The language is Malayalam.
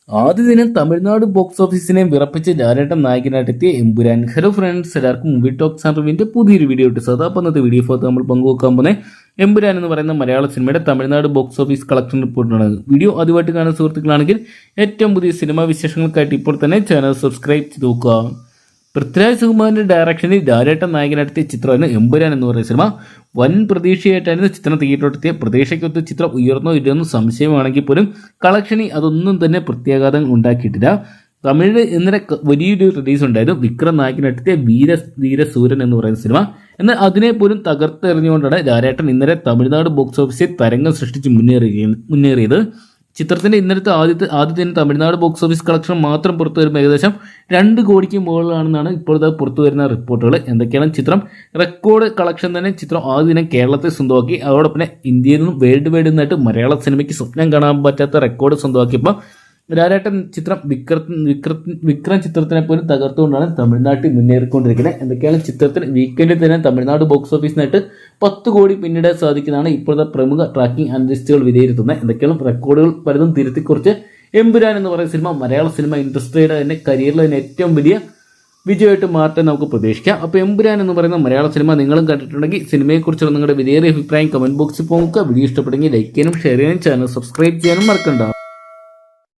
ആദ്യ ദിനം തമിഴ്നാട് ബോക്സ് ഓഫീസിനെ വിറപ്പിച്ച് ലാലേട്ടൻ നായകനായിട്ടെത്തിയ എമ്പുരാൻ. ഹലോ ഫ്രണ്ട്സ്, എല്ലാവർക്കും മൂവി ടോക്സ് ആൻഡ് റിവ്യൂവിന്റെ പുതിയൊരു വീഡിയോ ഇട്ട് സദാ. അപ്പോൾ ഇന്നത്തെ വീഡിയോ ഭാഗത്ത് നമ്മൾ പങ്കുവെക്കാൻ പോകുന്നത് എമ്പുരാൻ എന്ന് പറയുന്ന മലയാള സിനിമയുടെ തമിഴ്നാട് ബോക്സ് ഓഫീസ് കളക്ഷൻ റിപ്പോർട്ടാണ്. വീഡിയോ ആദ്യമായിട്ട് കാണുന്ന സുഹൃത്തുക്കളാണെങ്കിൽ ഏറ്റവും പുതിയ സിനിമാ വിശേഷങ്ങൾക്കായിട്ട് ഇപ്പോൾ തന്നെ ചാനൽ സബ്സ്ക്രൈബ് ചെയ്ത് നോക്കുക. പൃഥ്വിരാജ് സുകുമാരന്റെ ഡയറക്ഷനിൽ ലാലേട്ടൻ നായകനായിട്ടെത്തിയ ചിത്രമാണ് എമ്പുരാൻ എന്ന് പറയുന്ന സിനിമ. വൻ പ്രതീക്ഷയായിട്ടായിരുന്നു ചിത്രം തിയേറ്ററിലെത്തിയ. പ്രതീക്ഷയ്ക്കൊത്ത് ചിത്രം ഉയർന്നോ ഇല്ലെന്ന് സംശയമാണെങ്കിൽ പോലും കളക്ഷനിൽ അതൊന്നും തന്നെ പ്രത്യാഘാതം ഉണ്ടാക്കിയിട്ടില്ല. തമിഴിൽ ഇന്നലെ വലിയൊരു റിലീസ് ഉണ്ടായിരുന്നു, വിക്രം നായകനായിട്ടെത്തിയ വീരസൂരൻ എന്ന് പറയുന്ന സിനിമ. എന്നാൽ അതിനെ പോലും തകർത്തെറിഞ്ഞുകൊണ്ടാണ് ലാലേട്ടൻ ഇന്നലെ തമിഴ്നാട് ബോക്സ് ഓഫീസിൽ തരംഗം സൃഷ്ടിച്ച് മുന്നേറിയത്. ചിത്രത്തിന്റെ ഇന്നലത്തെ ആദ്യ ദിനം തമിഴ്നാട് ബോക്സ് ഓഫീസ് കളക്ഷൻ മാത്രം പുറത്തു വരുമ്പോൾ ഏകദേശം 2 കോടിക്ക് മുകളിലാണെന്നാണ് ഇപ്പോഴത്തെ പുറത്തു വരുന്ന റിപ്പോർട്ടുകൾ. എന്തൊക്കെയാണ് ചിത്രം റെക്കോർഡ് കളക്ഷൻ തന്നെ ചിത്രം ആദ്യ ദിനം കേരളത്തെ സ്വന്തമാക്കി. അതോടൊപ്പം ഇന്ത്യയിൽ നിന്നും വേൾഡ് വൈഡ് നിന്നായിട്ട് മലയാള സിനിമയ്ക്ക് സ്വപ്നം കാണാൻ പറ്റാത്ത റെക്കോർഡ് സ്വന്തമാക്കിയപ്പോൾ ലാലേട്ടൻ ചിത്രം വിക്രം ചിത്രത്തിനെ പോലും തകർത്തുകൊണ്ടാണ് തമിഴ്നാട്ടിൽ മുന്നേറിക്കൊണ്ടിരിക്കുന്നത്. എന്തൊക്കെയാണ് ചിത്രത്തിന് വീക്കെൻഡിൽ തന്നെ തമിഴ്നാട് ബോക്സ് ഓഫീസിനായിട്ട് 10 കോടി പിന്നിടാൻ സാധിക്കുന്നതാണ് ഇപ്പോഴത്തെ പ്രമുഖ ട്രാക്കിംഗ് അനലിസ്റ്റുകൾ വിലയിരുത്തുന്നത്. എന്തൊക്കെയാണ് റെക്കോർഡുകൾ പലതും തിരുത്തിക്കുറിച്ച് എമ്പുരാൻ എന്ന് പറയുന്ന സിനിമ മലയാള സിനിമ ഇൻഡസ്ട്രിയുടെ തന്നെ കരിയറിൽ തന്നെ ഏറ്റവും വലിയ വിജയമായിട്ട് മാറ്റാൻ നമുക്ക് പ്രതീക്ഷിക്കാം. അപ്പോൾ എമ്പുരാൻ എന്ന് പറയുന്ന മലയാള സിനിമ നിങ്ങളും കണ്ടിട്ടുണ്ടെങ്കിൽ സിനിമയെക്കുറിച്ചുള്ള നിങ്ങളുടെ വിലയേറിയ അഭിപ്രായം കമന്റ് ബോക്സിൽ പോകുക. വീഡിയോ ഇഷ്ടപ്പെടുമെങ്കിൽ ലൈക്ക് ചെയ്യാനും ഷെയർ ചെയ്യാനും ചാനൽ സബ്സ്ക്രൈബ് ചെയ്യാനും മറക്കണ്ട.